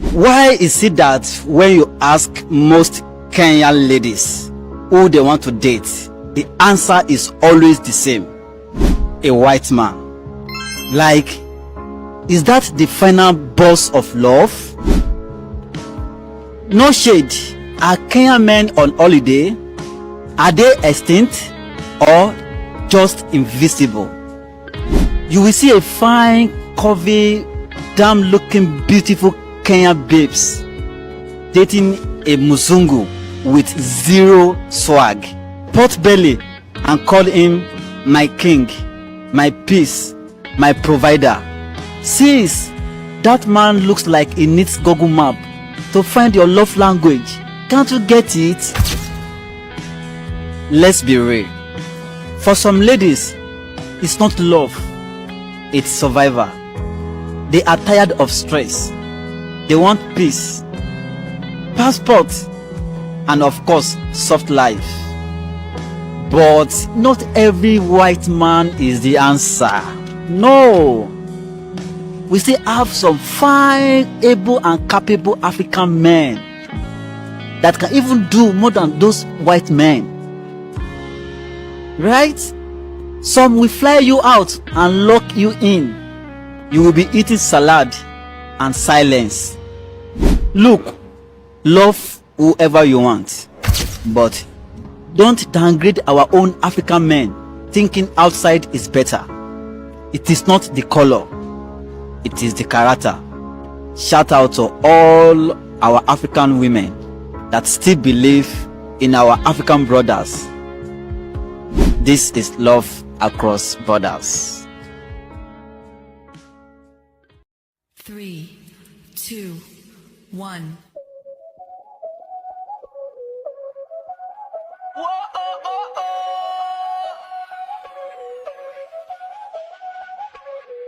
Why is it that when you ask most Kenyan ladies who they want to date, the answer is always the same? A white man. Like, is that the final boss of love? No shade. Are Kenyan men on holiday? Are they extinct or just invisible? You will see a fine, curvy, damn looking, beautiful Kenyan babes dating a Muzungu with zero swag, pot belly, and call him my king, my peace, my provider. Since that man looks like he needs Google Map to find your love language, can't you get it? Let's be real. For some ladies, it's not love, it's survival. They are tired of stress. They want peace, passport, and of course, soft life. But not every white man is the answer. No. We still have some fine, able and capable African men that can even do more than those white men. Right? Some will fly you out and lock you in. You will be eating salad and silence. Look, love whoever you want, but don't downgrade our own African men thinking outside is better. It is not the color, it is the character. Shout out to all our African women that still believe in our African brothers. This is love across borders. 3, 2, 1.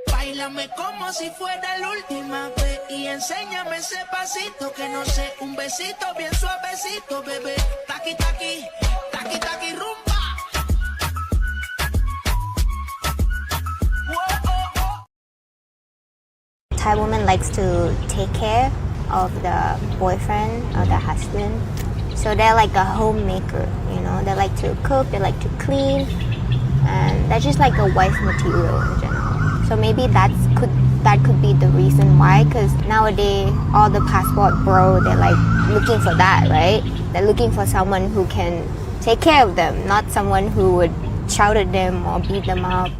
Báilame como si fuera la última vez y enséñame ese pasito que no sé, un besito bien suavecito, bebé. Taqui taqui, taqui taqui rumba. Thai woman likes to take care of the boyfriend or the husband. So they're like a homemaker, you know. They like to cook, they like to clean, and that's just like a wife material in general. So maybe that could be the reason why, because nowadays all the passport bro, they're like looking for that, right? They're looking for someone who can take care of them, not someone who would shout at them or beat them up.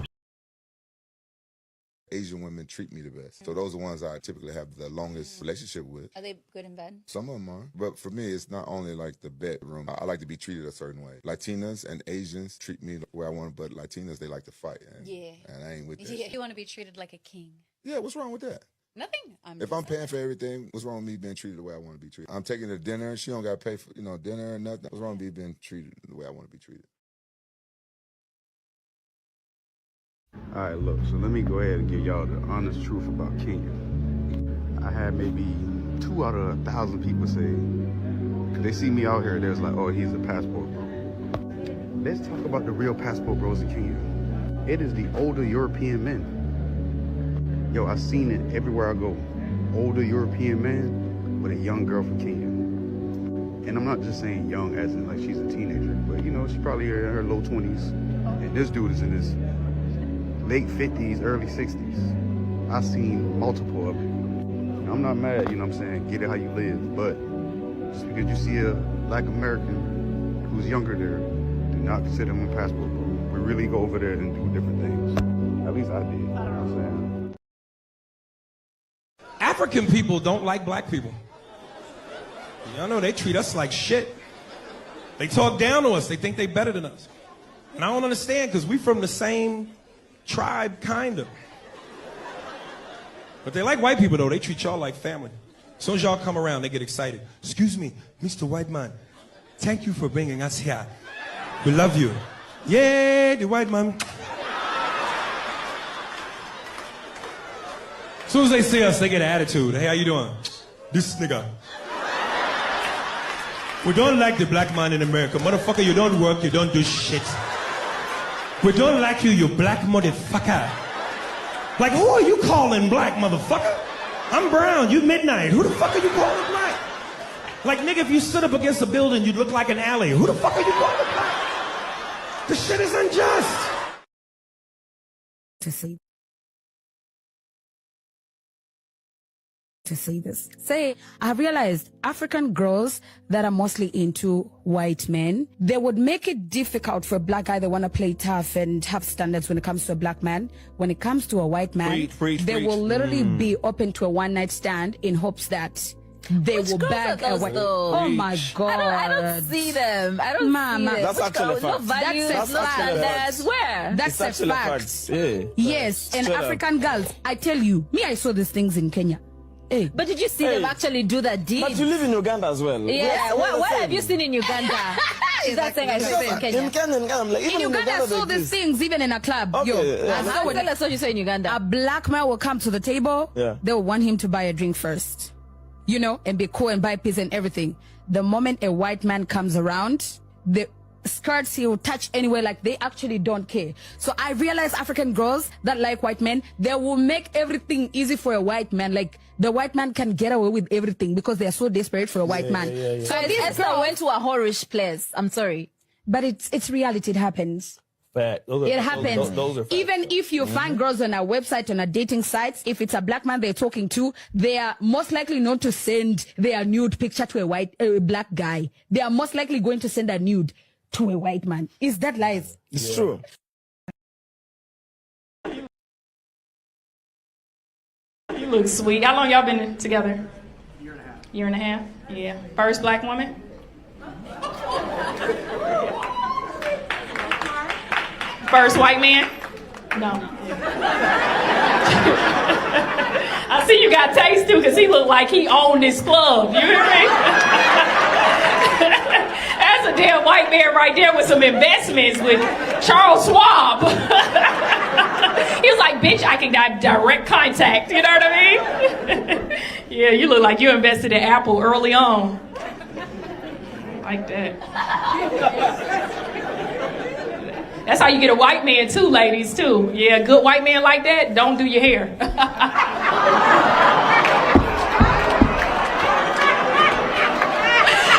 Asian women treat me the best. So those are the ones I typically have the longest relationship with. Are they good in bed? Some of them are. But for me, it's not only like the bedroom. I like to be treated a certain way. Latinas and Asians treat me the way I want, but Latinas, they like to fight. And I ain't with that. Yeah, you want to be treated like a king. Yeah, what's wrong with that? Nothing. If I'm paying for everything, what's wrong with me being treated the way I want to be treated? I'm taking her to dinner. She don't got to pay for dinner or nothing. What's wrong with me being treated the way I want to be treated? All right, look, so let me go ahead and give y'all the honest truth about Kenya. I had maybe 2 out of 1,000 people say, because they see me out here, there's like, oh, he's a passport bro. Let's talk about the real passport bros in Kenya. It is the older European men. Yo, I've seen it everywhere I go. Older European man with a young girl from Kenya. And I'm not just saying young as in like she's a teenager, but she's probably in her low 20s. And this dude is in his late 50s, early 60s. I've seen multiple of it. I'm not mad, you know what I'm saying? Get it how you live. But just because you see a Black American who's younger there, do not consider him a passport bro. We really go over there and do different things. At least I did, you know what I'm saying? African people don't like black people. Y'all know they treat us like shit. They talk down to us. They think they better than us. And I don't understand, because we from the same tribe, kind of. But they like white people, though. They treat y'all like family. As soon as y'all come around, they get excited. Excuse me, Mr. White Man. Thank you for bringing us here. We love you. Yeah, the white man. As soon as they see us, they get an attitude. Hey, how you doing? This nigga. We don't like the black man in America. Motherfucker, you don't work, you don't do shit. We don't like you, you black motherfucker. Like, who are you calling black, motherfucker? I'm brown, you midnight. Who the fuck are you calling black? Like, nigga, if you stood up against a building, you'd look like an alley. Who the fuck are you calling black? This shit is unjust. To see this. Say, I realized African girls that are mostly into white men, they would make it difficult for a black guy that want to play tough and have standards when it comes to a black man. When it comes to a white man, they will literally be open to a one-night stand in hopes that they will bag a white. Oh my God! I don't see them. I don't see them. That's actually a fact. That's a fact. Where? That's a fact. Yeah. Yes, and African girls, I tell you, me, I saw these things in Kenya. Hey. But did you see them actually do that deed? But you live in Uganda as well. Yeah. What have you seen in Uganda? Is that thing I saw in Kenya? In Kenya, I'm like, even in Uganda, I saw these things even in a club. Okay, Yo, yeah. Tell us what you saw in Uganda. A black man will come to the table. Yeah. They will want him to buy a drink first, you know, and be cool and buy peas and everything. The moment a white man comes around, the skirts he will touch anywhere, like they actually don't care. So I realize African girls that like white men, they will make everything easy for a white man. Like the white man can get away with everything because they are so desperate for a white man. So this girl went to a whorish place. I'm sorry, but it's reality. It happens. It happens. Even if you find girls on a website, on a dating sites, if it's a black man they're talking to, they are most likely not to send their nude picture to a black guy. They are most likely going to send a nude to a white man. Is that lies? It's true. You look sweet. How long y'all been together? Year and a half. Yeah. First black woman? First white man? No. I see you got taste too, because he looked like he owned this club. You hear me? That's a damn white man right there with some investments with Charles Schwab. He was like, bitch, I can have direct contact. You know what I mean? Yeah, you look like you invested in Apple early on. Like that. That's how you get a white man too, ladies, too. Yeah, a good white man like that, don't do your hair.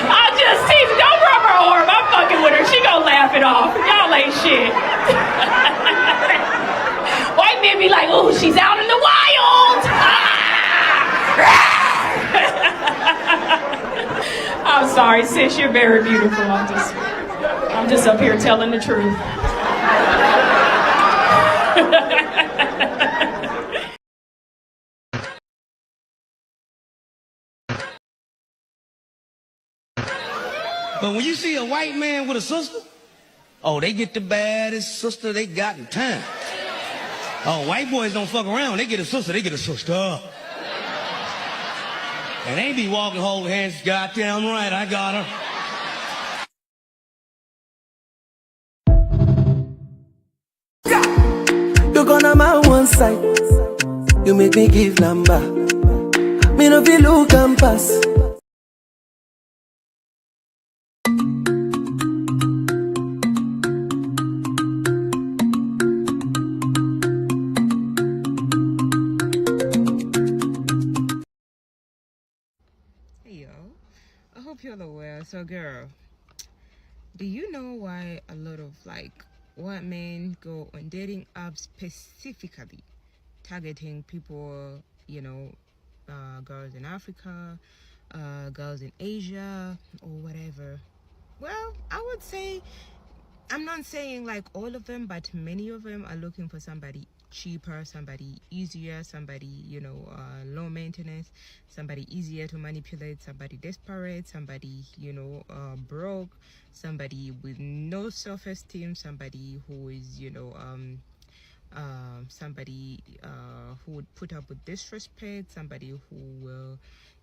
I'm just teasing. Don't rub her arm. I'm fucking with her. She gonna laugh it off. Y'all ain't shit. White men be like, oh, she's out in the wild. I'm sorry, sis, you're very beautiful. I'm just up here telling the truth. But when you see a white man with a sister, oh, they get the baddest sister they got in town. Oh, white boys don't fuck around. They get a sister, they get a sister. And they be walking holding hands, goddamn right, I got her. You gonna my one side. You make me give number. Me no feel look and pass. Hey yo, I hope you're aware. So girl, do you know why a lot of white men go on dating apps specifically targeting people, you know, girls in Africa, girls in Asia or whatever? Well, I would say, I'm not saying like all of them, but many of them are looking for somebody cheaper, somebody easier, somebody, you know, low maintenance, somebody easier to manipulate, somebody desperate, somebody, you know, broke, somebody with no self-esteem, somebody who is, you know, somebody who would put up with disrespect, somebody who will,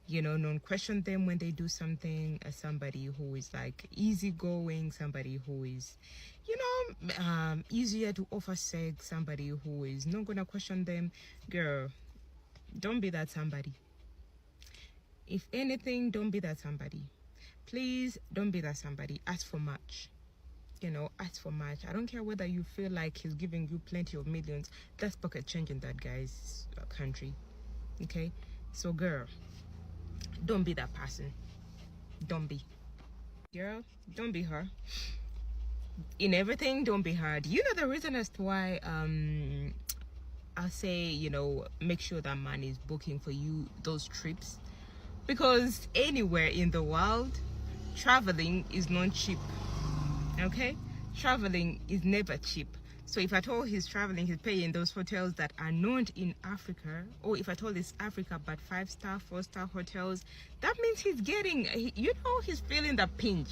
you know, not question them when they do something, somebody who is like easygoing, somebody who is, you know, easier to offer sex, somebody who is not gonna question them. Girl, don't be that somebody. If anything, don't be that somebody. Please don't be that somebody. Ask for much. You know, ask for much. I don't care whether you feel like he's giving you plenty of millions. That's pocket change in that guy's country. Okay? So girl, don't be that person. Don't be. Girl, don't be her. In everything, don't be her. Do you know the reason as to why I'll say, you know, make sure that man is booking for you those trips? Because anywhere in the world, traveling is not cheap. Okay? Traveling is never cheap. So if at all he's traveling, he's paying those hotels that are not in Africa, or if at all it's Africa but 5-star, 4-star hotels, that means he's getting, you know, he's feeling the pinch.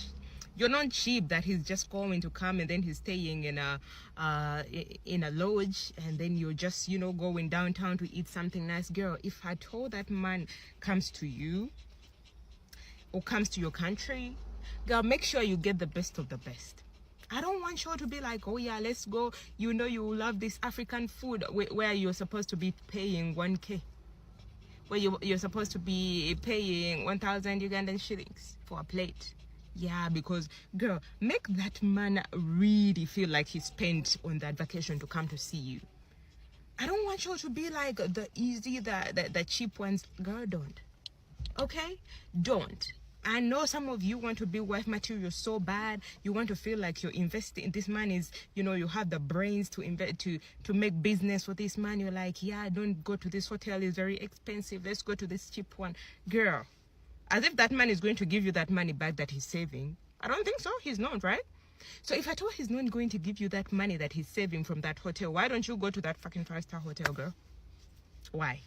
You're not cheap that he's just going to come and then he's staying in a lodge, and then you're just, you know, going downtown to eat something nice. Girl, if at all that man comes to you or comes to your country, girl, make sure you get the best of the best. I don't want you to be like, oh yeah, let's go, you know, you love this African food, where you're supposed to be paying 1K, where you're supposed to be paying 1,000 Ugandan shillings for a plate. Yeah, because girl, make that man really feel like he spent on that vacation to come to see you. I don't want you to be like the easy, the cheap ones. Girl, don't. Okay? Don't. I know some of you want to be wife material so bad. You want to feel like you're investing. This man is, you know, you have the brains to invest, to make business for this man. You're like, yeah, don't go to this hotel, it's very expensive. Let's go to this cheap one. Girl, as if that man is going to give you that money back that he's saving. I don't think so. He's not, right? So if at all he's not going to give you that money that he's saving from that hotel, why don't you go to that fucking 5-star hotel, girl? Why?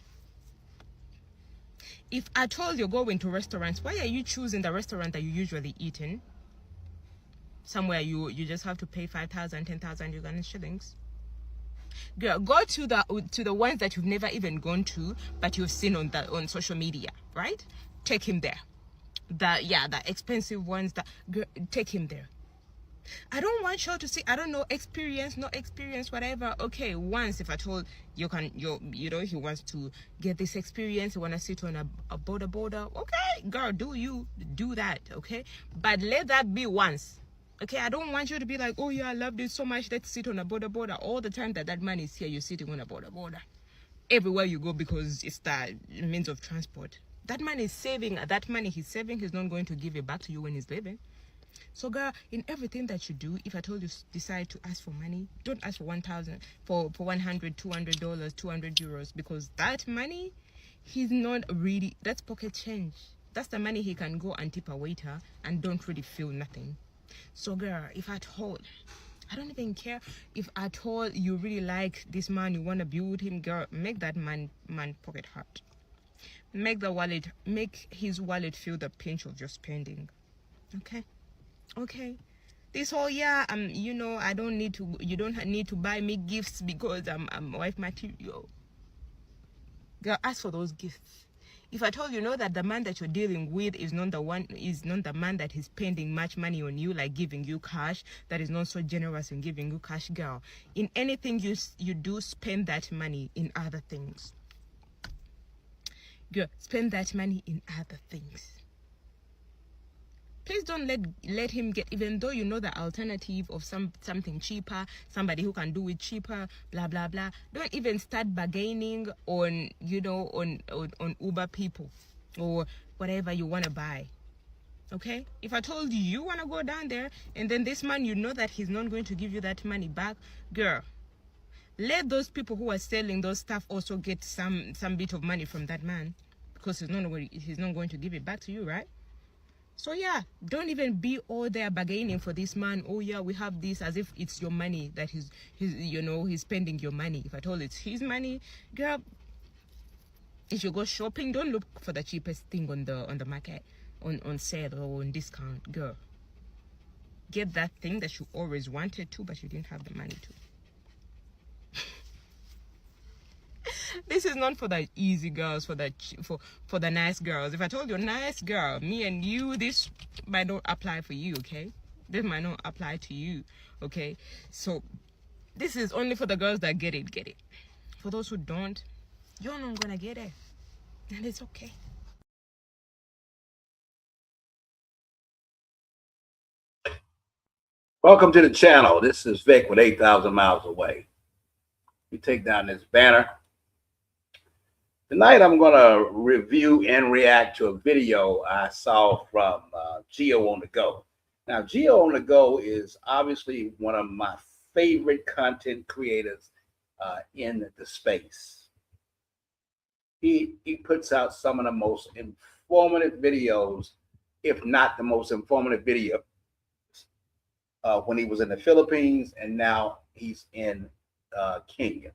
If at all you're going to restaurants, why are you choosing the restaurant that you usually eat in? Somewhere you just have to pay 5,000, 10,000 Ugandan shillings. Girl, go to the ones that you've never even gone to, but you've seen on social media, right? Take him there. The expensive ones, girl, take him there. I don't want you to see, I don't know, experience, no experience, whatever. Okay, once if at all you know, he wants to get this experience, he want to sit on a border. Okay, girl, do that, okay? But let that be once. Okay, I don't want you to be like, oh yeah, I love this so much, let's sit on a border. All the time that man is here, you're sitting on a border. Everywhere you go, because it's the means of transport. That man is saving, that money he's saving, he's not going to give it back to you when he's leaving. So girl, in everything that you do, if at all you decide to ask for money, don't ask for 1,000, for $100, $200, 200 euros, because that money, he's not really, that's pocket change. That's the money he can go and tip a waiter and don't really feel nothing. So girl, if at all, I don't even care, if at all you really like this man, you want to be with him, girl, make that man pocket hurt. Make his wallet feel the pinch of your spending. Okay, this whole you know, you don't need to buy me gifts because I'm wife material. Girl, ask for those gifts. If I told you know that the man that you're dealing with is not the man that is spending much money on you, like giving you cash, that is not so generous in giving you cash, girl, in anything you do, spend that money in other things. Girl, spend that money in other things. Please don't let him get, even though you know the alternative of something cheaper, somebody who can do it cheaper, blah blah blah. Don't even start bargaining on, you know, on Uber people or whatever you want to buy. Okay? If I told you want to go down there and then this man, you know that he's not going to give you that money back, girl, let those people who are selling those stuff also get some bit of money from that man, because he's not going to give it back to you, right? So yeah, don't even be all there bargaining for this man. Oh yeah, we have this, as if it's your money that he's spending your money. If at all it's his money, girl, if you go shopping, don't look for the cheapest thing on the market, on sale or on discount. Girl, get that thing that you always wanted to, but you didn't have the money to. This is not for the easy girls, for the nice girls. If I told you nice girl, me and you, this might not apply for you, okay? This might not apply to you, okay? So this is only for the girls that get it. For those who don't, you're not gonna get it, and it's okay. Welcome to the channel. This is Vic with 8,000 Miles Away. We take down this banner. Tonight I'm going to review and react to a video I saw from Geo on the Go. Now, Geo on the Go is obviously one of my favorite content creators in the space. He puts out some of the most informative videos, if not the most informative video, when he was in the Philippines, and now he's in Kenya.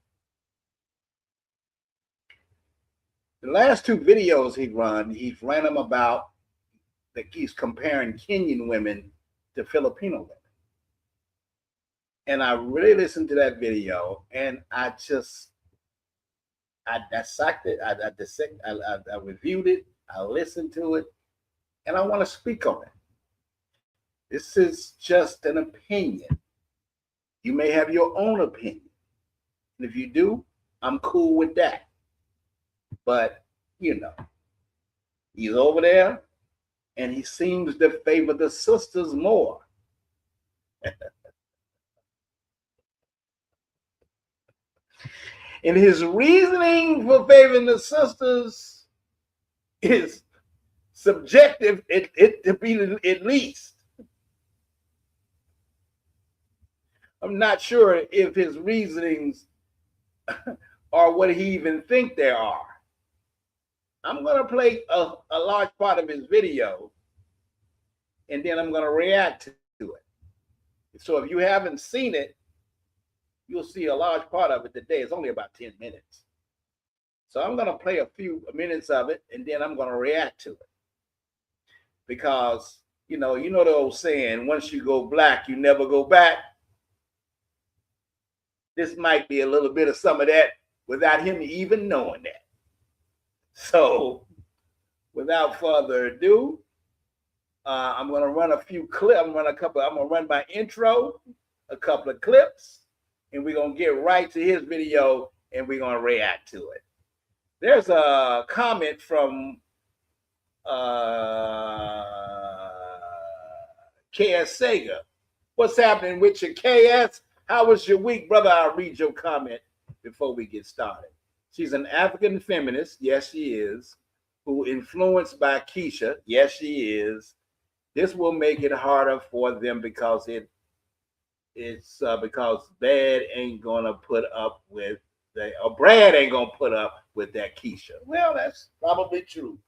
The last two videos he's ran them about that he's comparing Kenyan women to Filipino women. And I really listened to that video, and I dissected it, I reviewed it, I listened to it, and I want to speak on it. This is just an opinion. You may have your own opinion. And if you do, I'm cool with that. But, you know, he's over there and he seems to favor the sisters more. And his reasoning for favoring the sisters is subjective, it to be at least. I'm not sure if his reasonings are what he even think they are. I'm going to play a large part of his video, and then I'm going to react to it. So if you haven't seen it, you'll see a large part of it today. It's only about 10 minutes. So I'm going to play a few minutes of it, and then I'm going to react to it. Because, you know the old saying, once you go black, you never go back. This might be a little bit of some of that without him even knowing that. So, without further ado, I'm going to run a few clips. I'm going to run my intro, a couple of clips, and we're going to get right to his video, and we're going to react to it. There's a comment from KS Sega. What's happening with your KS? How was your week, brother? I'll read your comment before we get started. She's an African feminist. Yes, she is. Who influenced by Keisha. Yes, she is. This will make it harder for them because because Bad ain't gonna put up with Brad ain't gonna put up with that Keisha. Well, that's probably true,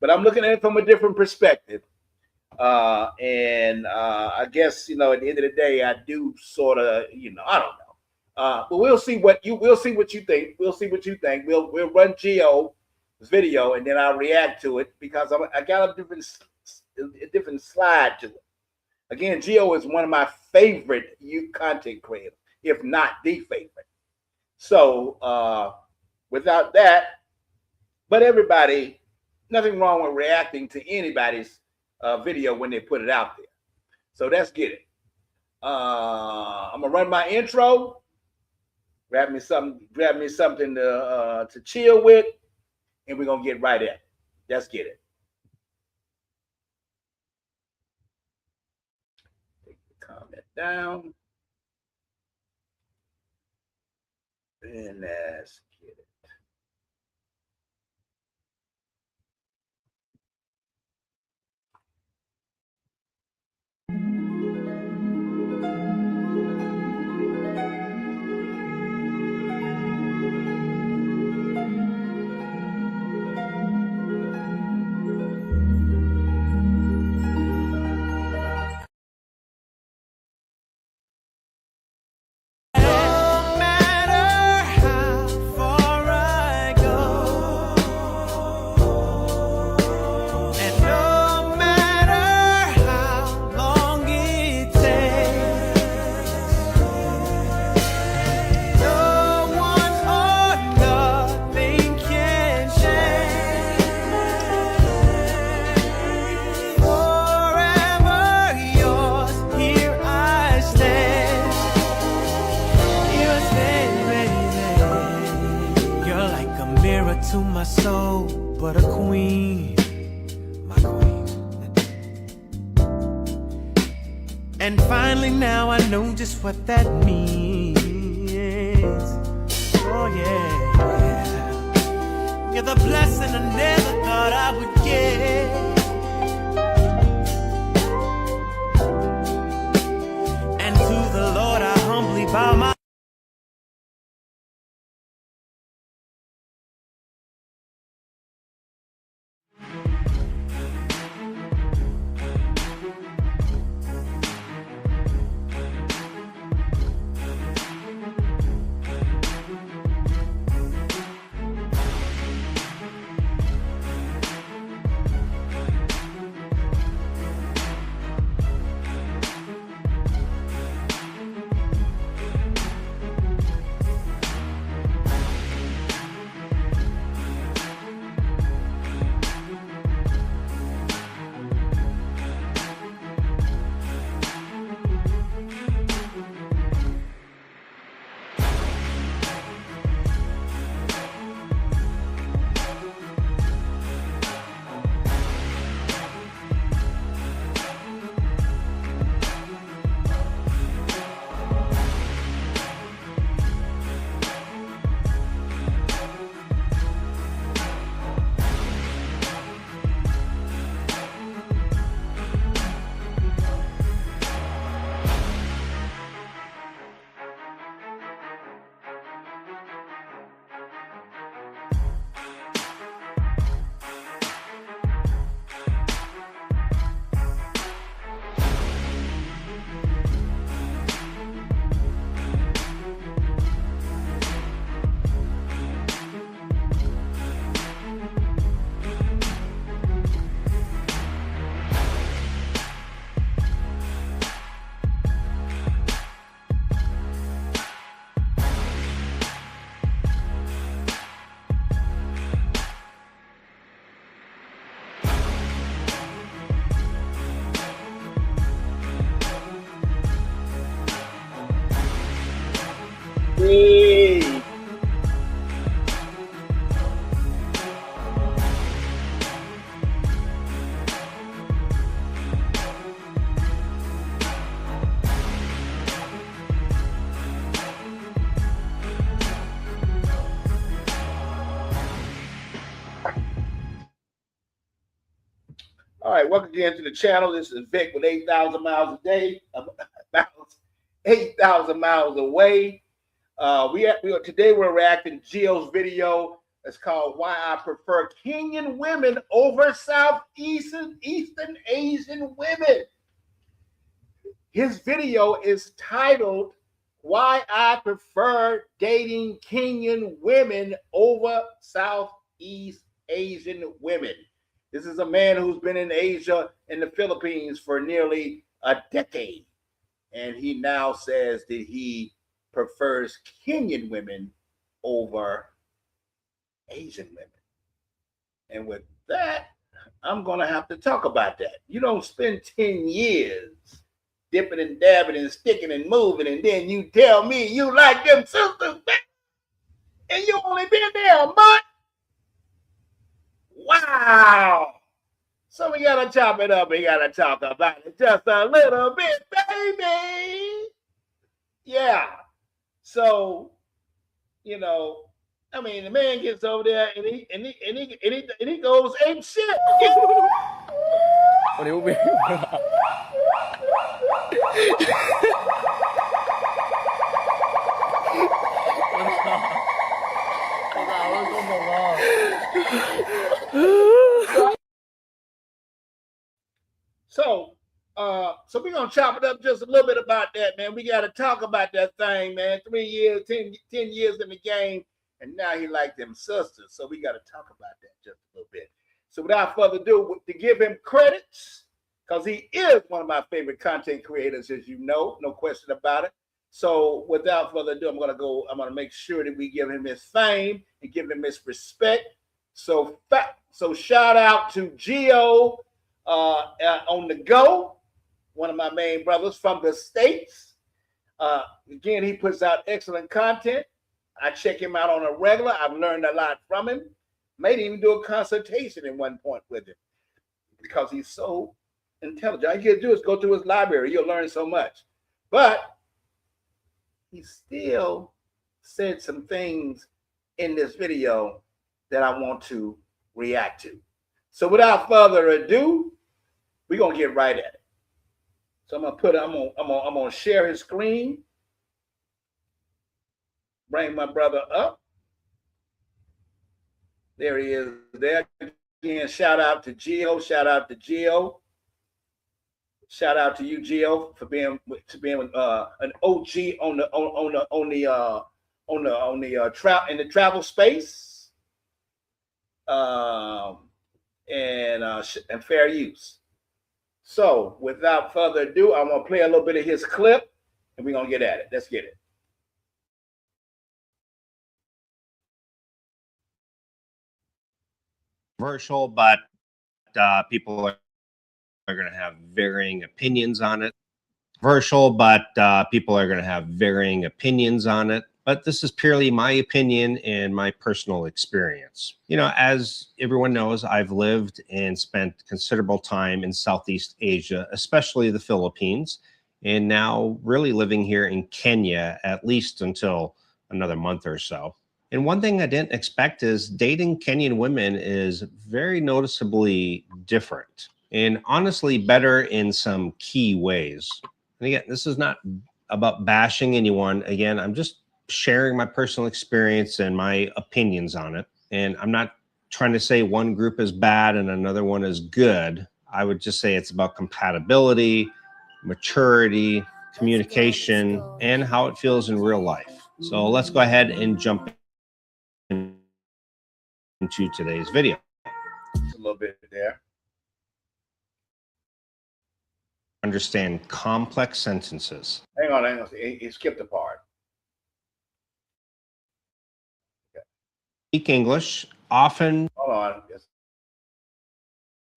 but I'm looking at it from a different perspective. I guess, at the end of the day, I do sort of, I don't know. But we'll see what you think. We'll see what you think. We'll run Geo's video, and then I'll react to it because I got a different slide to it. Again, Geo is one of my favorite content creators, if not the favorite. So without that, but everybody, nothing wrong with reacting to anybody's video when they put it out there. So let's get it. I'm gonna run my intro. Grab me something to chill with, and we're gonna get right at it. Let's get it. Take the comment down. And let's get it. To my soul, but a queen, my queen. And finally now I know just what that means. Oh yeah, You're the blessing I never thought I would get. And to the Lord I humbly bow my All right, welcome again to the channel. This is Vic with 8,000 miles a day, about 8,000 miles away. Today we're reacting to Gio's video. It's called "Why I Prefer Kenyan Women Over Southeastern Asian Women." His video is titled "Why I Prefer Dating Kenyan Women Over Southeast Asian Women." This is a man who's been in Asia and the Philippines for nearly a decade. And he now says that he prefers Kenyan women over Asian women. And with that, I'm going to have to talk about that. You don't spend 10 years dipping and dabbing and sticking and moving, and then you tell me you like them sisters, and you only been there a month? Wow. So we got to chop it up. We got to talk about it just a little bit, baby. Yeah. So, you know, I mean, the man gets over there and he goes ape shit. So we're gonna chop it up just a little bit about that, man. We gotta talk about that thing, man. 3 years, 10 years in the game, and now he like them sisters. So we gotta talk about that just a little bit. So without further ado, to give him credits, because he is one of my favorite content creators, as you know, no question about it. So without further ado, I'm gonna make sure that we give him his fame and give him his respect. So shout out to Gio on the go, one of my main brothers from the States. Again, he puts out excellent content. I check him out on a regular. I've learned a lot from him. Made even do a consultation at one point with him because he's so intelligent. All you got to do is go to his library. You'll learn so much. But he still said some things in this video that I want to react to. So without further ado, we're gonna get right at it. So I'm gonna share his screen. Bring my brother up. There he is. There again. Shout out to Gio. Shout out to Gio. Shout out to you, Gio, for being an OG in the travel space, and fair use. So, without further ado, I'm gonna play a little bit of his clip, and we're gonna get at it. Let's get it. Controversial, but people are going to have varying opinions on it. Controversial, but people are going to have varying opinions on it. But this is purely my opinion and my personal experience. You know, as everyone knows, I've lived and spent considerable time in Southeast Asia, especially the Philippines, and now really living here in Kenya, at least until another month or so. And one thing I didn't expect is dating Kenyan women is very noticeably different and honestly better in some key ways. And again, this is not about bashing anyone. Again, I'm just sharing my personal experience and my opinions on it. And I'm not trying to say one group is bad and another one is good. I would just say it's about compatibility, maturity, communication, and how it feels in real life. So let's go ahead and jump into today's video. Just a little bit there. Understand complex sentences. Hang on. He skipped a part. Okay. Speak English, often. Hold on. Just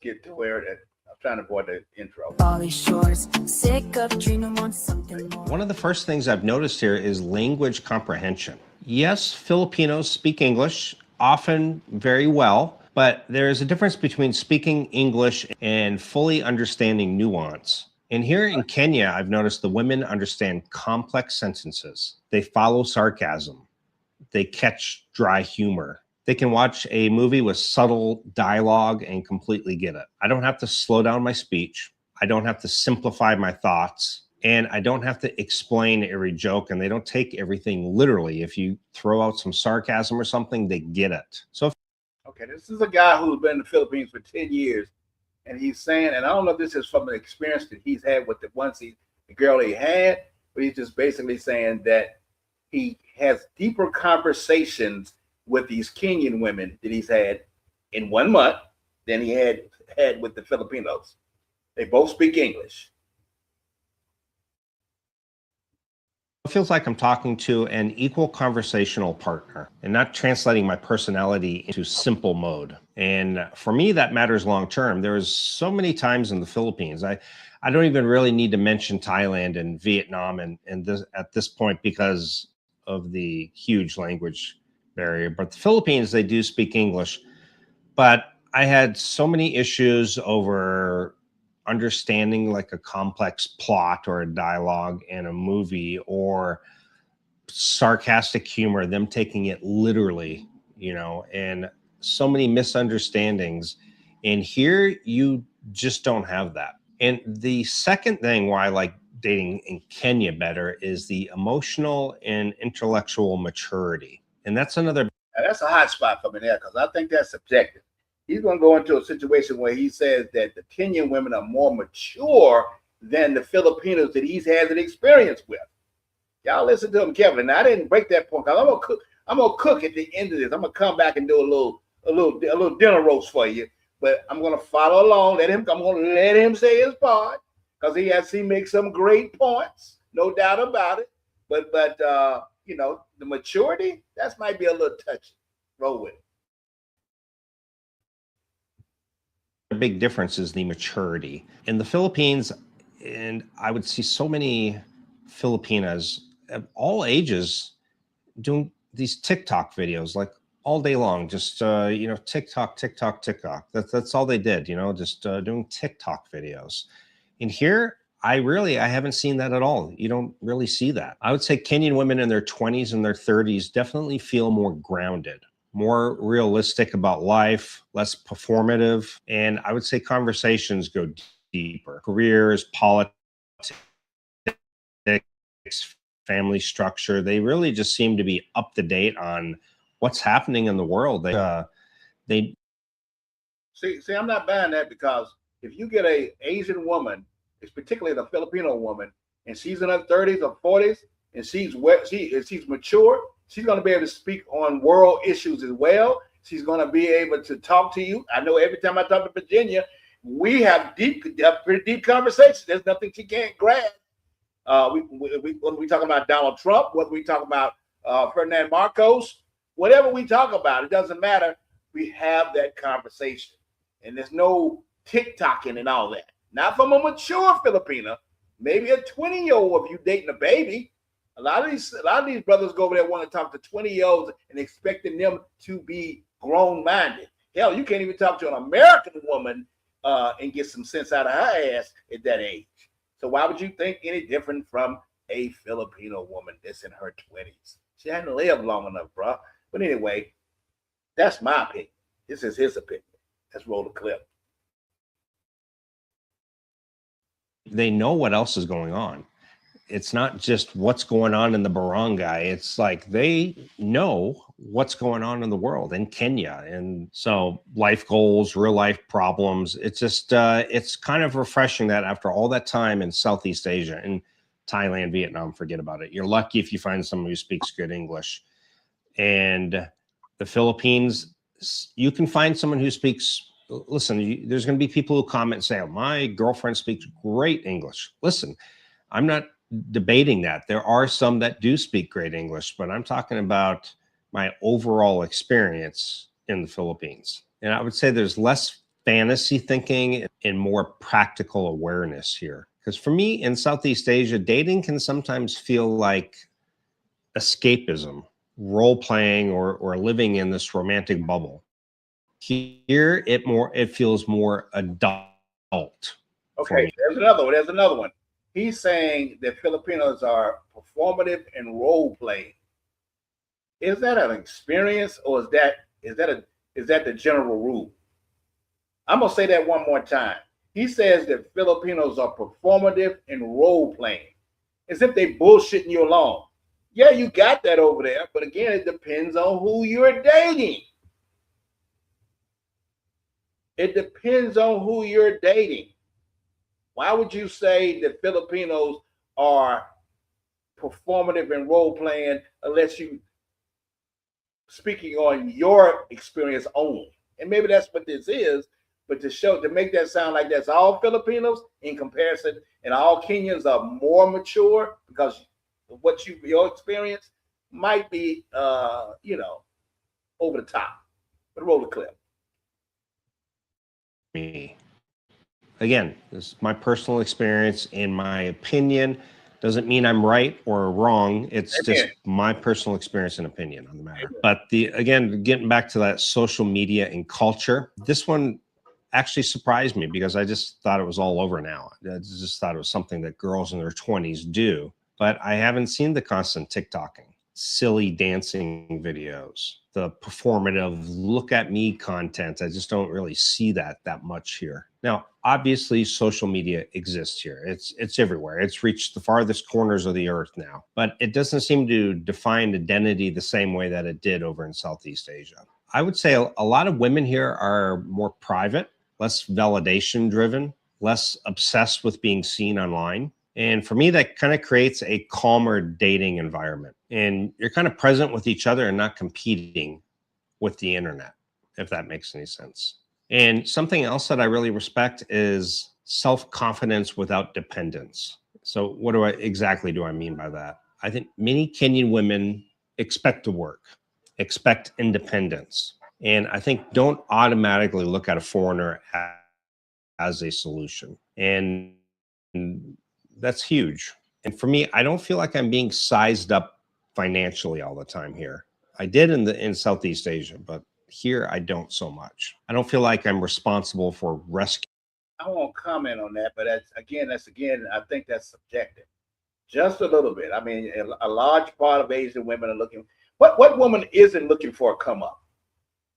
get to where it. I'm trying to avoid the intro. One of the first things I've noticed here is language comprehension. Yes, Filipinos speak English, often very well, but there is a difference between speaking English and fully understanding nuance. And here in Kenya, I've noticed the women understand complex sentences. They follow sarcasm. They catch dry humor. They can watch a movie with subtle dialogue and completely get it. I don't have to slow down my speech. I don't have to simplify my thoughts. And I don't have to explain every joke, and they don't take everything literally. If you throw out some sarcasm or something, they get it. So, okay, this is a guy who's been in the Philippines for 10 years, and he's saying, and I don't know if this is from an experience that he's had with the girl he had, but he's just basically saying that he has deeper conversations with these Kenyan women that he's had in 1 month than he had with the Filipinos. They both speak English. it feels like I'm talking to an equal conversational partner and not translating my personality into simple mode. And for me, that matters long term. There's so many times in the Philippines, I don't even really need to mention Thailand and Vietnam and this, at this point, because of the huge language barrier. But the Philippines, they do speak English. But I had so many issues over understanding like a complex plot or a dialogue in a movie, or sarcastic humor, them taking it literally, you know, and so many misunderstandings. And here you just don't have that. And the second thing why I like dating in Kenya better is the emotional and intellectual maturity. And that's another. Now, that's a hot spot for me there, because I think that's subjective. He's going to go into a situation where he says that the Kenyan women are more mature than the Filipinos that he's had an experience with. Y'all listen to him carefully. Now, I didn't break that point, because I'm gonna cook at the end of this. I'm gonna come back and do a little dinner roast for you. But I'm gonna follow along. I'm gonna let him say his part, because he makes some great points, no doubt about it. But you know, the maturity, that might be a little touchy. Roll with it. The big difference is the maturity. In the Philippines, and I would see so many Filipinas of all ages doing these TikTok videos like all day long, just you know, TikTok. That's all they did, you know, just doing TikTok videos. And here, I haven't seen that at all. You don't really see that. I would say Kenyan women in their 20s and their 30s definitely feel more grounded, more realistic about life, less performative. And I would say conversations go deeper. Careers, politics, family structure, they really just seem to be up to date on what's happening in the world. They see, I'm not buying that, because if you get a Asian woman, it's particularly the Filipino woman, and she's in her 30s or 40s, and she's mature, she's going to be able to speak on world issues as well. She's going to be able to talk to you. I know every time I talk to Virginia, we have pretty deep conversations. There's nothing she can't grasp. Whether we talk about Donald Trump, whether we talk about Ferdinand Marcos, whatever we talk about, it doesn't matter. We have that conversation, and there's no TikToking and all that. Not from a mature Filipina, maybe a 20-year-old if you dating a baby. A lot of these brothers go over there want to talk to 20-year-olds and expecting them to be grown-minded. Hell, you can't even talk to an American woman and get some sense out of her ass at that age. So why would you think any different from a Filipino woman that's in her 20s? She hadn't lived long enough, bro. But anyway, that's my opinion. This is his opinion. Let's roll the clip. They know what else is going on. It's not just what's going on in the barangay. It's like they know what's going on in the world, in Kenya. And so life goals, real life problems. It's just, it's kind of refreshing that after all that time in Southeast Asia, in Thailand, Vietnam, forget about it. You're lucky if you find someone who speaks good English. And the Philippines, you can find someone who speaks, listen, there's going to be people who comment and say, oh, my girlfriend speaks great English. Listen, I'm not debating that. There are some that do speak great English, but I'm talking about my overall experience in the Philippines. And I would say there's less fantasy thinking and more practical awareness here. Because for me in Southeast Asia, dating can sometimes feel like escapism, role playing, or living in this romantic bubble. Here, it feels more adult. Okay, there's another one. He's saying that Filipinos are performative and role playing. Is that an experience, or is that the general rule? I'm gonna say that one more time. He says that Filipinos are performative and role playing, as if they bullshitting you along. Yeah, you got that over there, but again, it depends on who you're dating. It depends on who you're dating. Why would you say that Filipinos are performative and role playing unless you speaking on your experience only? And maybe that's what this is, but to make that sound like that's all Filipinos in comparison, and all Kenyans are more mature because of what your experience might be, over the top. But roll the clip. Me. Again, this is my personal experience. In my opinion, doesn't mean I'm right or wrong. It's just my personal experience and opinion on the matter. But again, getting back to that social media and culture, this one actually surprised me because I just thought it was all over now. I just thought it was something that girls in their 20s do. But I haven't seen the constant TikToking, silly dancing videos, the performative look at me content. I just don't really see that much here. Now, obviously, social media exists here. It's everywhere. It's reached the farthest corners of the earth now, but it doesn't seem to define identity the same way that it did over in Southeast Asia. I would say a lot of women here are more private, less validation driven, less obsessed with being seen online. And for me, that kind of creates a calmer dating environment. And you're kind of present with each other and not competing with the internet, if that makes any sense. And something else that I really respect is self-confidence without dependence. So what exactly do I mean by that? I think many Kenyan women expect to work, expect independence. And I think don't automatically look at a foreigner as a solution. And that's huge. And for me, I don't feel like I'm being sized up financially all the time here. I did in Southeast Asia, but here I don't so much. I don't feel like I'm responsible for rescue. I won't comment on that, but that's again, I think that's subjective. Just a little bit. I mean, a large part of Asian women are looking. What woman isn't looking for a come up?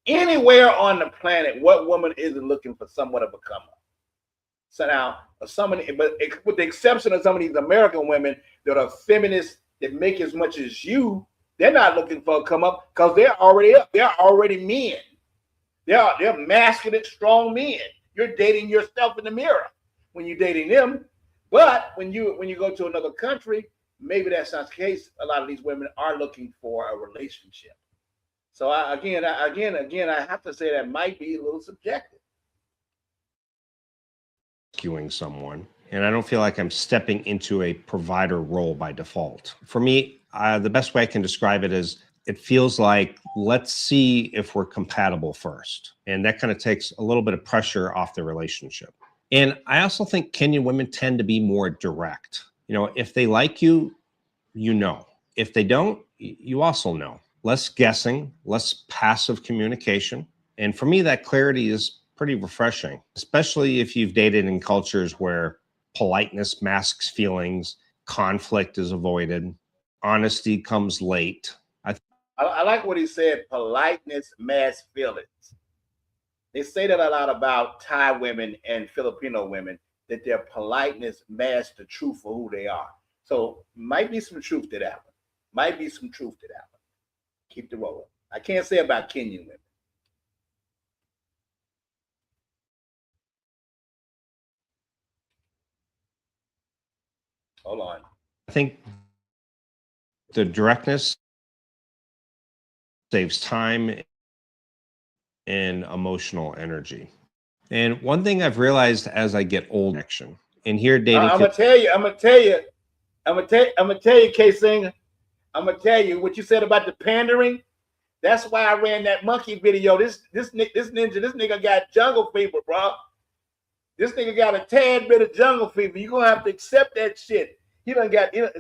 Anywhere on the planet, what woman isn't looking for somewhat of a come up? So now, but with the exception of some of these American women that are feminists that make as much as you, they're not looking for a come up because they're already up. They're already men. They're masculine, strong men. You're dating yourself in the mirror when you're dating them. But when you go to another country, maybe that's not the case. A lot of these women are looking for a relationship. So I have to say that might be a little subjective. Rescuing someone, and I don't feel like I'm stepping into a provider role by default. For me, the best way I can describe it is it feels like, let's see if we're compatible first. And that kind of takes a little bit of pressure off the relationship. And I also think Kenyan women tend to be more direct. You know, if they like you, you know. If they don't, you also know. Less guessing, less passive communication. And for me, that clarity is pretty refreshing, especially if you've dated in cultures where politeness masks feelings, conflict is avoided, honesty comes late. I like what he said, politeness masks feelings. They say that a lot about Thai women and Filipino women, that their politeness masks the truth for who they are. So might be some truth to that one. Might be some truth to that one. Keep the rolling. I can't say about Kenyan women. Hold on. I think the directness saves time and emotional energy. And one thing I've realized as I get older, and here dating, I'm gonna tell you, K-Singer. I'm gonna tell you what you said about the pandering. That's why I ran that monkey video. This nigga got jungle fever, bro. This nigga got a tad bit of jungle fever. You gonna have to accept that shit. He done got. I'm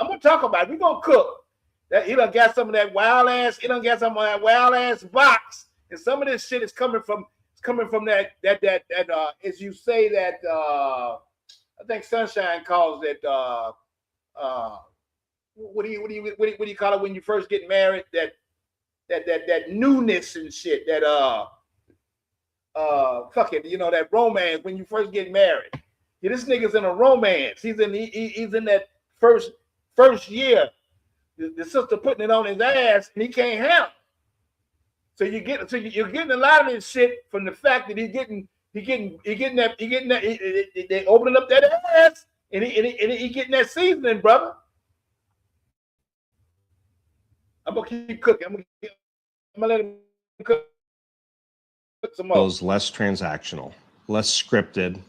gonna talk about it. We gonna cook. That he done got some of that wild ass. He done got some of that wild ass box, and some of this shit is coming from that as you say that. I think Sunshine calls it. What do you call it when you first get married? That newness and shit. That fuck it, you know, that romance when you first get married. Yeah, this nigga's in a romance. He's in that first year. The sister putting it on his ass, and he can't handle it. So you're getting a lot of this shit from the fact that he getting that they opening up that ass, and he getting that seasoning, brother. I'm gonna keep cooking. I'm gonna let him cook some more. Those less transactional, less scripted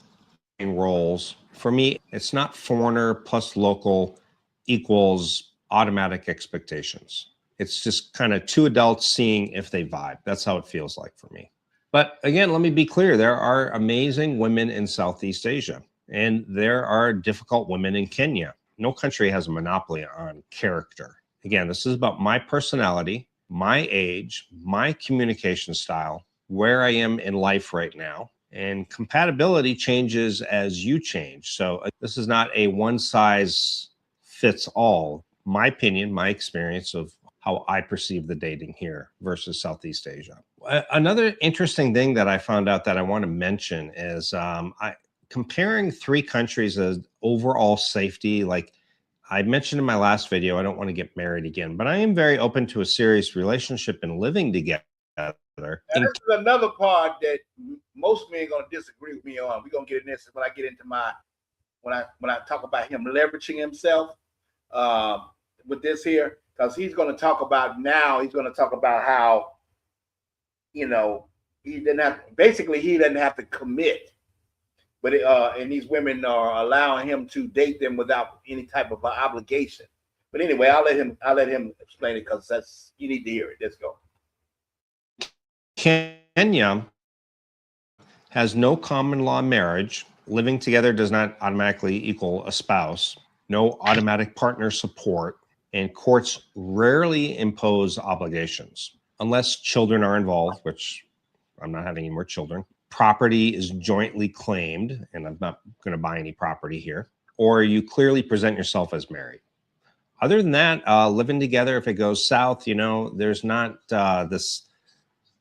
roles. For me, it's not foreigner plus local equals automatic expectations. It's just kind of two adults seeing if they vibe. That's how it feels like for me. But again, let me be clear. There are amazing women in Southeast Asia, and there are difficult women in Kenya. No country has a monopoly on character. Again, this is about my personality, my age, my communication style, where I am in life right now. And compatibility changes as you change. So this is not a one size fits all. My opinion, my experience of how I perceive the dating here versus Southeast Asia. Another interesting thing that I found out that I want to mention is comparing three countries as overall safety. Like I mentioned in my last video, I don't want to get married again, but I am very open to a serious relationship and living together. And this is another part that most men are gonna disagree with me on. We're gonna get in this when I get into when I talk about him leveraging himself with this here, because he's gonna talk about how, you know, he doesn't have to commit, but and these women are allowing him to date them without any type of obligation. But anyway, I'll let him explain it because you need to hear it. Let's go. Kenya has no common law marriage. Living together does not automatically equal a spouse. No automatic partner support, and courts rarely impose obligations unless children are involved, which I'm not having any more children. Property is jointly claimed, and I'm not going to buy any property here, or you clearly present yourself as married. Other than that, living together, if it goes south, you know, there's not this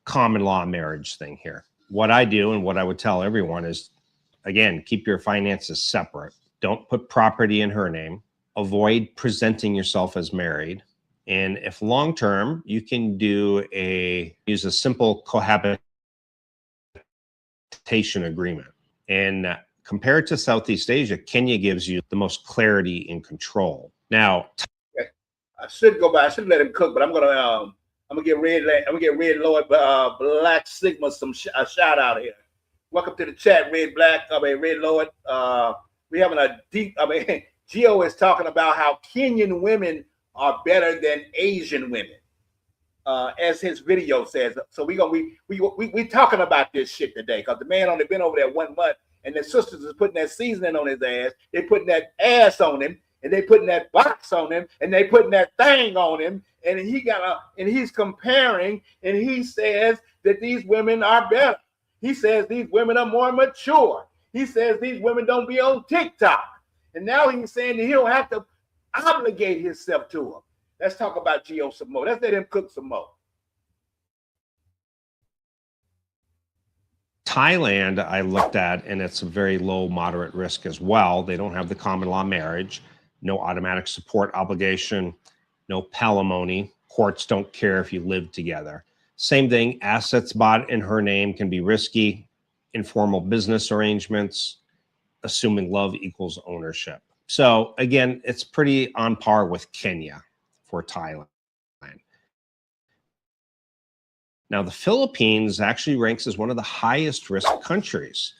common law marriage thing here. What I do and what I would tell everyone is, again, keep your finances separate. Don't put property in her name. Avoid presenting yourself as married. And if long-term, you can use a simple cohabitation agreement. And compared to Southeast Asia, Kenya gives you the most clarity and control. Now, I should go back. I should let him cook, but I'm gonna get Red Lord Black Sigma a shout out here. Welcome to the chat, Red Lord. We having a deep. Gio is talking about how Kenyan women are better than Asian women, as his video says. So we talking about this shit today because the man only been over there 1 month, and the sisters is putting that seasoning on his ass. They putting that ass on him, and they putting that box on him, and they putting that thing on him, and he's comparing, and he says that these women are better. He says these women are more mature. He says these women don't be on TikTok, and now he's saying that he don't have to obligate himself to them. Let's talk about Gio some more. Let's let him cook some more. Thailand, I looked at, and it's a very low, moderate risk as well. They don't have the common law marriage, no automatic support obligation, no palimony. Courts don't care if you live together. Same thing, assets bought in her name can be risky. Informal business arrangements, assuming love equals ownership. So again, it's pretty on par with Kenya for Thailand. Now, the Philippines actually ranks as one of the highest risk countries.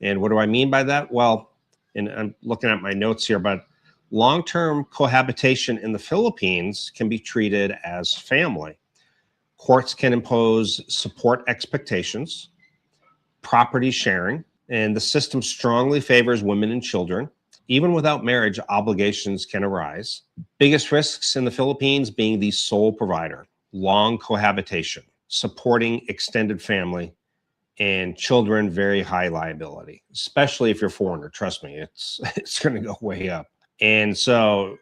And what do I mean by that? Well, and I'm looking at my notes here, but long-term cohabitation in the Philippines can be treated as family. Courts can impose support expectations, property sharing, and the system strongly favors women and children. Even without marriage, obligations can arise. Biggest risks in the Philippines being the sole provider, long cohabitation, supporting extended family, and children, very high liability, especially if you're foreigner. Trust me, it's going to go way up. And so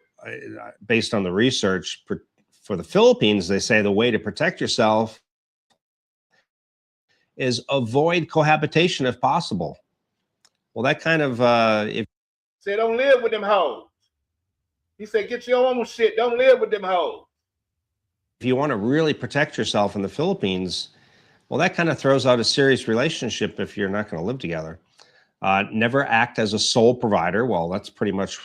based on the research for the Philippines, they say the way to protect yourself is avoid cohabitation if possible. Well, that kind of, Say don't live with them hoes. He said, get your own shit. Don't live with them hoes. if you want to really protect yourself in the Philippines, well, that kind of throws out a serious relationship if you're not going to live together. Never act as a sole provider. Well, that's pretty much,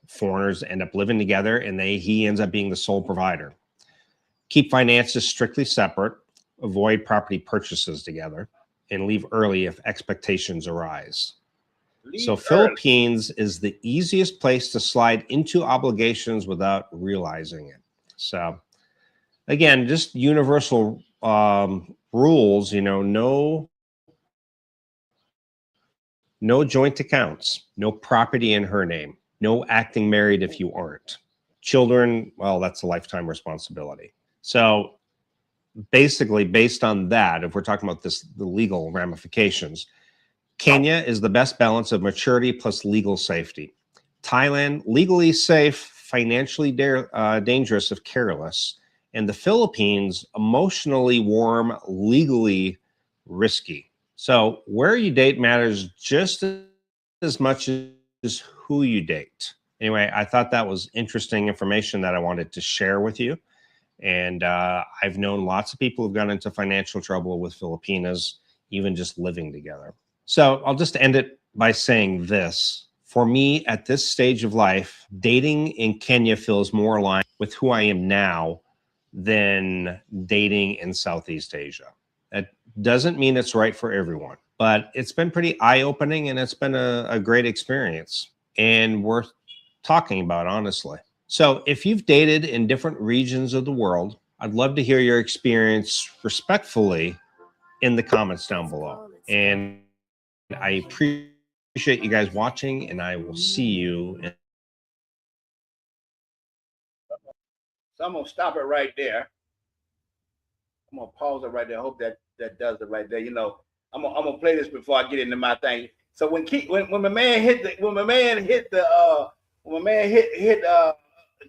foreigners end up living together and he ends up being the sole provider. Keep finances strictly separate. Avoid property purchases together and leave early if expectations arise. Philippines is the easiest place to slide into obligations without realizing it. So again, just universal rules, no joint accounts, no property in her name, no acting married if you aren't. Children, well, that's a lifetime responsibility. So basically, based on that, if we're talking about the legal ramifications, Kenya is the best balance of maturity plus legal safety. Thailand, legally safe, financially dangerous if careless. And the Philippines, emotionally warm, legally risky. So where you date matters just as much as who you date. Anyway, I thought that was interesting information that I wanted to share with you. And I've known lots of people who've gone into financial trouble with Filipinas, even just living together. So I'll just end it by saying this. For me, at this stage of life, dating in Kenya feels more aligned with who I am now than dating in Southeast Asia. That doesn't mean it's right for everyone, but it's been pretty eye-opening and it's been a great experience and worth talking about, honestly. So if you've dated in different regions of the world, I'd love to hear your experience respectfully in the comments down below. And I appreciate you guys watching, and I will see you. So I'm going to stop it right there. I'm going to pause it right there. I hope that does it right there. I'm going to play this before I get into my thing. So when my man hit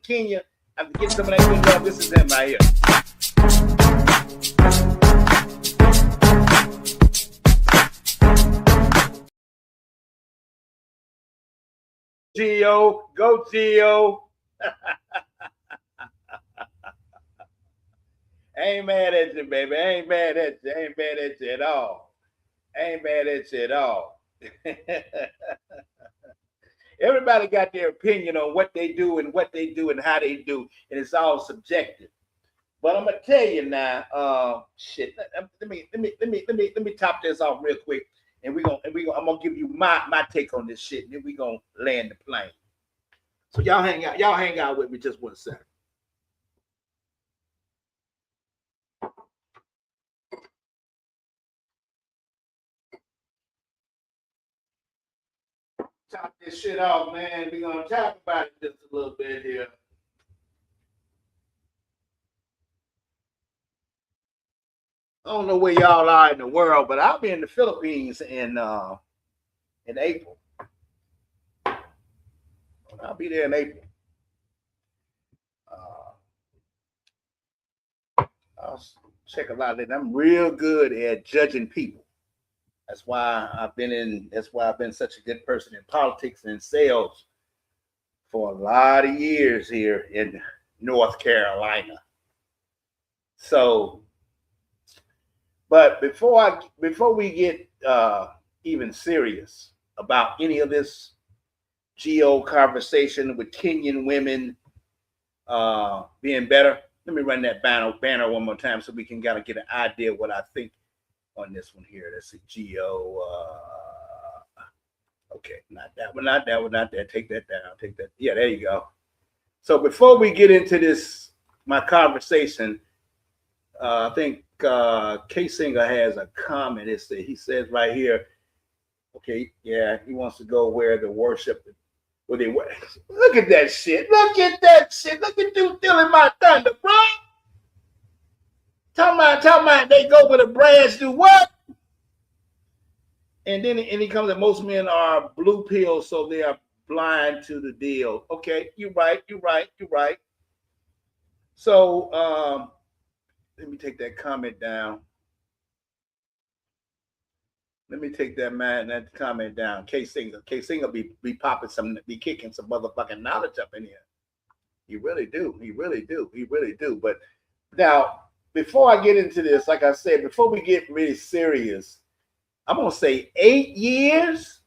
Kenya, I have to get some of that good love. This is him right here. Geo. Go, Geo. Ain't mad at you, baby. Ain't mad at you. Ain't mad at you at all. Ain't mad at you at all. Everybody got their opinion on what they do and how they do, and it's all subjective. But I'm gonna tell you now, shit. Let me top this off real quick, and I'm gonna give you my take on this shit, and then we gonna land the plane. So y'all hang out with me just 1 second. Top this shit off, man. We're gonna talk about it just a little bit here. I don't know where y'all are in the world, but I'll be in the Philippines in April. I'll be there in April. I'll check a lot of it. I'm real good at judging people. That's why I've been such a good person in politics and sales for a lot of years here in North Carolina. So, but before we get even serious about any of this geo conversation with Kenyan women being better, let me run that banner one more time so we can kind of get an idea of what I think on this one here. Let's see, geo. Okay, not that one, not that. Take that down. Take that. Yeah, there you go. So before we get into this, my conversation, I think K Singer has a comment. He says right here, okay, yeah, he wants to go where the worship, where they work. Look at that shit. Look at that shit. Look at you stealing my thunder, bro. Talking about they go where the brands do what? And then he comes that most men are blue pills, so they are blind to the deal. Okay, you're right. So let me take that comment down. Let me take that comment down. K Singer be kicking some motherfucking knowledge up in here. He really do. But now, before I get into this, like I said, before we get really serious, I'm gonna say 8 years.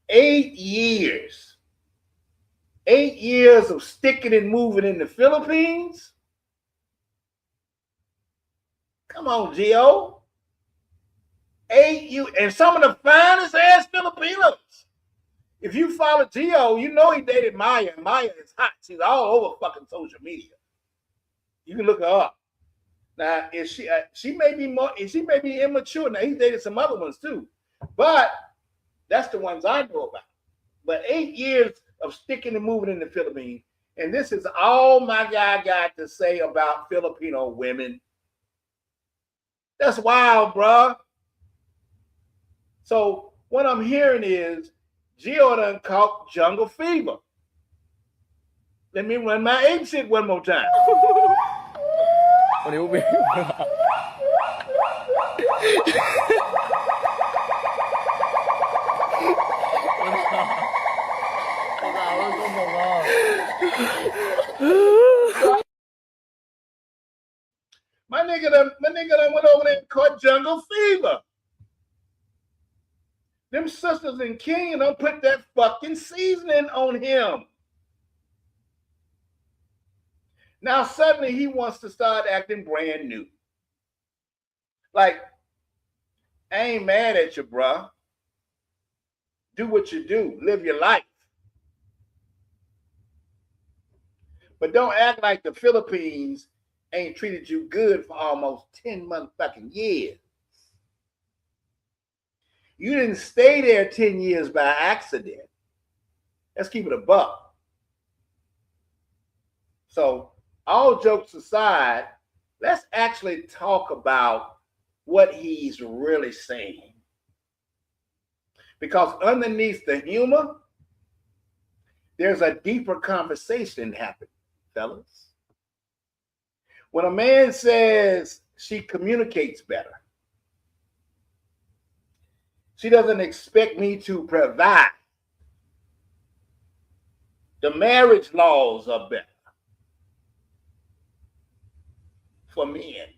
8 years. 8 years of sticking and moving in the Philippines. Come on, Gio. 8 years, and some of the finest ass Filipinos. If you follow Gio, you know he dated Maya, and Maya is hot. She's all over fucking social media. You can look her up. Now, is she may be immature. Now, he's dated some other ones too, but that's the ones I know about. But 8 years of sticking and moving in the Philippines, and this is all my guy got to say about Filipino women. That's wild, bruh. So what I'm hearing is Gio done caught jungle fever. Let me run my ape shit one more time. My nigga done went over there and caught jungle fever. Them sisters in Kenyan don't put that fucking seasoning on him. Now suddenly he wants to start acting brand new. Like, I ain't mad at you, bruh. Do what you do. Live your life. But don't act like the Philippines ain't treated you good for almost 10 motherfucking years. You didn't stay there 10 years by accident. Let's keep it a buck. So, all jokes aside, let's actually talk about what he's really saying. Because underneath the humor, there's a deeper conversation happening, fellas. When a man says she communicates better, she doesn't expect me to provide. The marriage laws are better for men.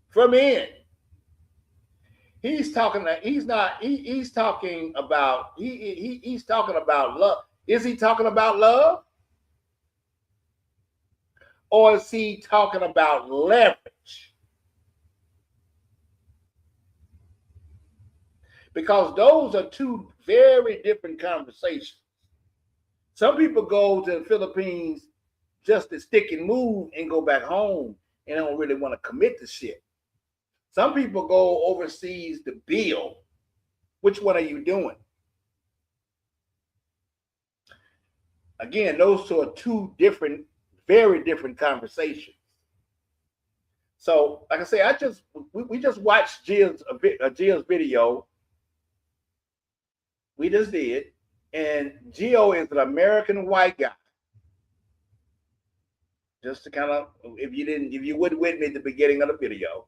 For men. He's talking he's talking about he's talking about love. Is he talking about love? Or is he talking about leverage? Because those are two very different conversations. Some people go to the Philippines just to stick and move and go back home and don't really want to commit to shit. Some people go overseas to build. Which one are you doing? Again, those two are two different, very different conversations. So, like I say, we just watched Jill's video. We just did, and Gio is an American white guy. Just to kind of, if you wouldn't with me at the beginning of the video,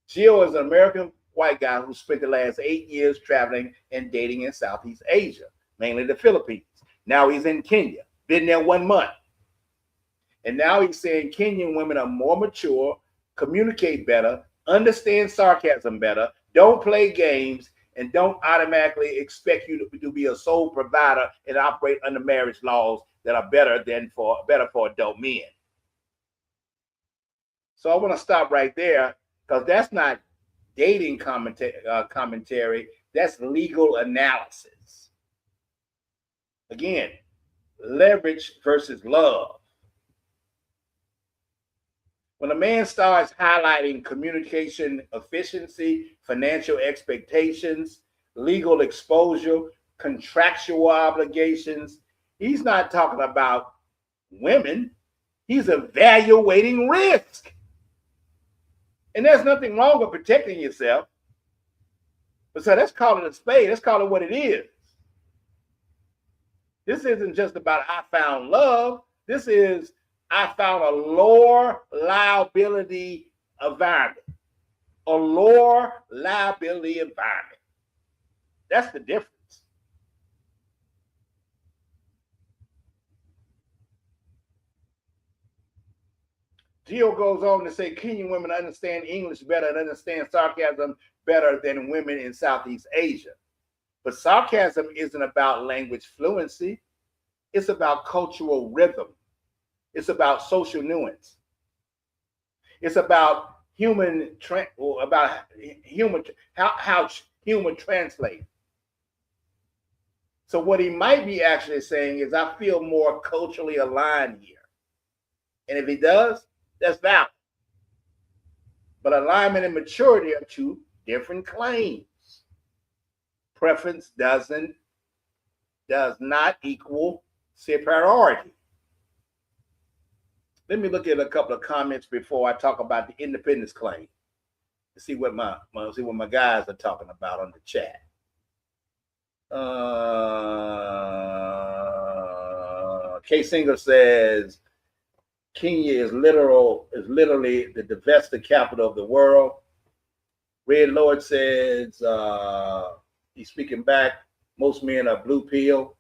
Gio is an American white guy who spent the last 8 years traveling and dating in Southeast Asia, mainly the Philippines. Now he's in Kenya, been there 1 month. And now he's saying Kenyan women are more mature, communicate better, understand sarcasm better, don't play games, and don't automatically expect you to be a sole provider and operate under marriage laws that are better for adult men. So I want to stop right there, because that's not dating commentary, that's legal analysis. Again, leverage versus love. When a man starts highlighting communication efficiency, financial expectations, legal exposure, contractual obligations, he's not talking about women. He's evaluating risk. And there's nothing wrong with protecting yourself. But so let's call it a spade. Let's call it what it is. This isn't just about I found love. This is I found a lower liability environment. A lower liability environment. That's the difference. Gio goes on to say Kenyan women understand English better and understand sarcasm better than women in Southeast Asia. But sarcasm isn't about language fluency. It's about cultural rhythm. It's about social nuance. It's about how humor translates. So what he might be actually saying is, I feel more culturally aligned here. And if he does, that's valid. But alignment and maturity are two different claims. Preference does not equal superiority. Let me look at a couple of comments before I talk about the independence claim to see what my guys are talking about on the chat. K Singer says Kenya is literally the divested capital of the world. Red Lord says he's speaking back. Most men are blue pill.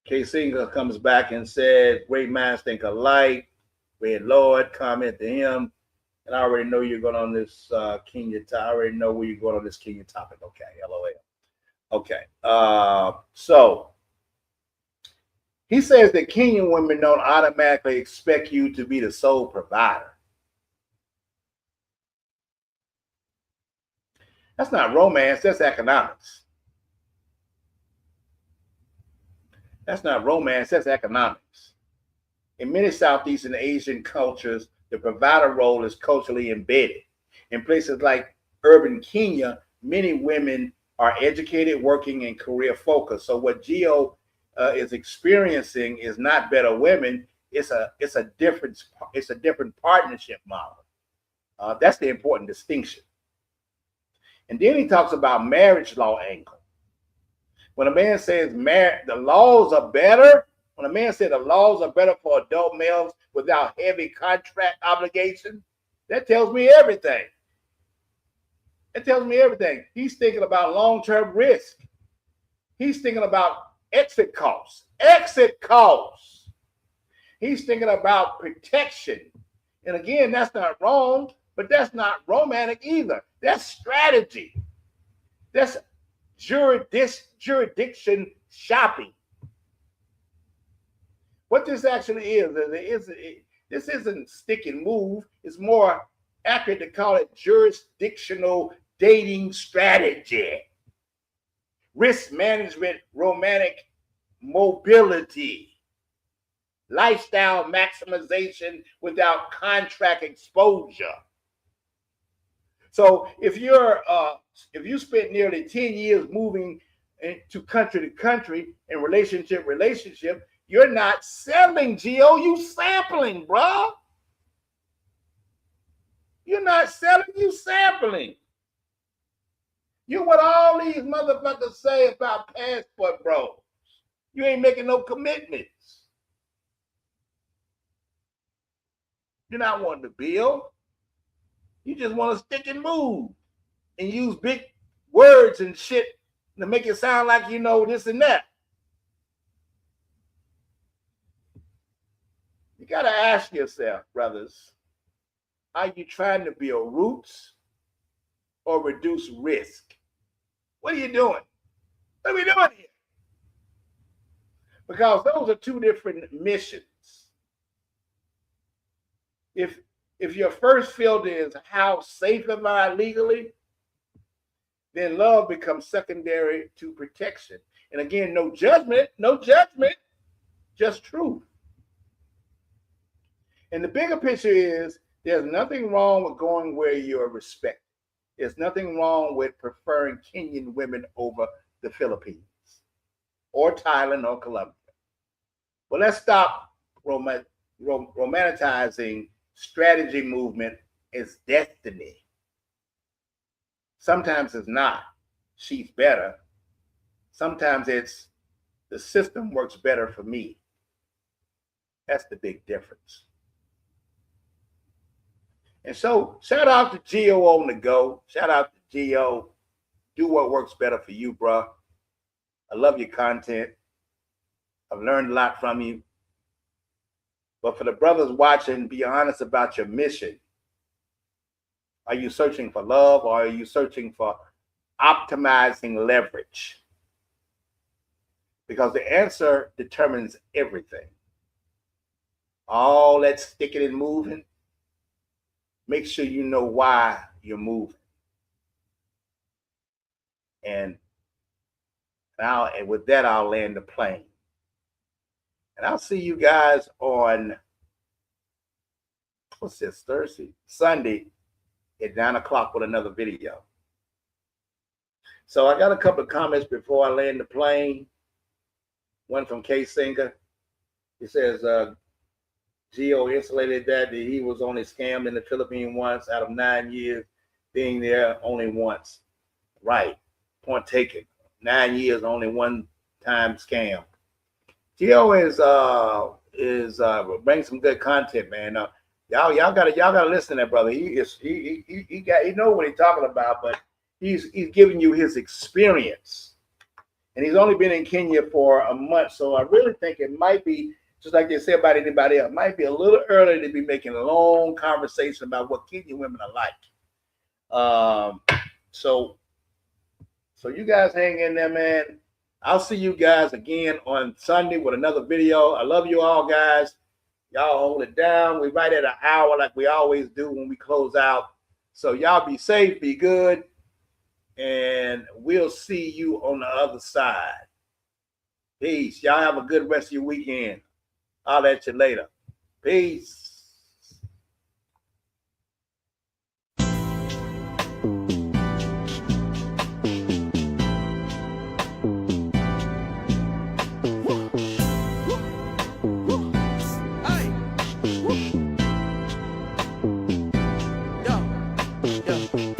K Singer comes back and said, great minds think alike. Red Lord, comment to him. And I already know you're going on this Kenya topic. I already know where you're going on this Kenya topic. Okay, LOL. Okay. So he says that Kenyan women don't automatically expect you to be the sole provider. That's not romance, that's economics. That's not romance, that's economics. In many Southeastern Asian cultures, the provider role is culturally embedded. In places like urban Kenya, many women are educated, working, and career focused. So what Gio is experiencing is not better women. It's a different partnership model. That's the important distinction. And then he talks about marriage law angle. When a man says the laws are better, when a man says the laws are better for adult males without heavy contract obligation, that tells me everything. It tells me everything. He's thinking about long-term risk. He's thinking about exit costs. Exit costs. He's thinking about protection. And again, that's not wrong, but that's not romantic either. That's strategy. That's jurisdiction shopping. What this actually is this isn't stick and move. It's more accurate to call it jurisdictional dating strategy. Risk management, romantic mobility, lifestyle maximization without contract exposure. So if you spent nearly 10 years moving to country in relationship, you're not selling, Gio. You sampling, bro. You're not selling, you sampling. You're what all these motherfuckers say about passport bros. You ain't making no commitments. You're not wanting to build. You just want to stick and move and use big words and shit to make it sound like you know this and that. You got to ask yourself, brothers, are you trying to build roots or reduce risk? What are you doing? What are we doing here? Because those are two different missions. If your first filter is how safe am I legally, then love becomes secondary to protection. And again, no judgment, just truth. And the bigger picture is there's nothing wrong with going where you're respected. There's nothing wrong with preferring Kenyan women over the Philippines or Thailand or Colombia. Well, let's stop romanticizing strategy movement as destiny. Sometimes it's not. She's better. Sometimes it's the system works better for me. That's the big difference. And so shout out to Gio on the go. Shout out to Gio. Do what works better for you, bro. I love your content. I've learned a lot from you. But for the brothers watching, be honest about your mission. Are you searching for love or are you searching for optimizing leverage? Because the answer determines everything. All that sticking and moving, make sure you know why you're moving. And with that, I'll land the plane. And I'll see you guys on, what's this, Sunday at 9 o'clock with another video. So I got a couple of comments before I land the plane. One from K Singer. He says, Gio insulated that he was only scammed in the Philippines once out of 9 years being there, only once. Right. Point taken. 9 years, only one time scam. Gio is bringing some good content, man. Y'all gotta listen to that brother. He know what he's talking about, but he's giving you his experience, and he's only been in Kenya for a month. So I really think it might be, just like they say about anybody else, might be a little early to be making a long conversation about what Kenyan women are like. So you guys hang in there, man. I'll see you guys again on Sunday with another video. I love you all, guys. Y'all hold it down. We're right at an hour like we always do when we close out. So y'all be safe, be good, and we'll see you on the other side. Peace. Y'all have a good rest of your weekend. I'll at you later. Peace. Yo.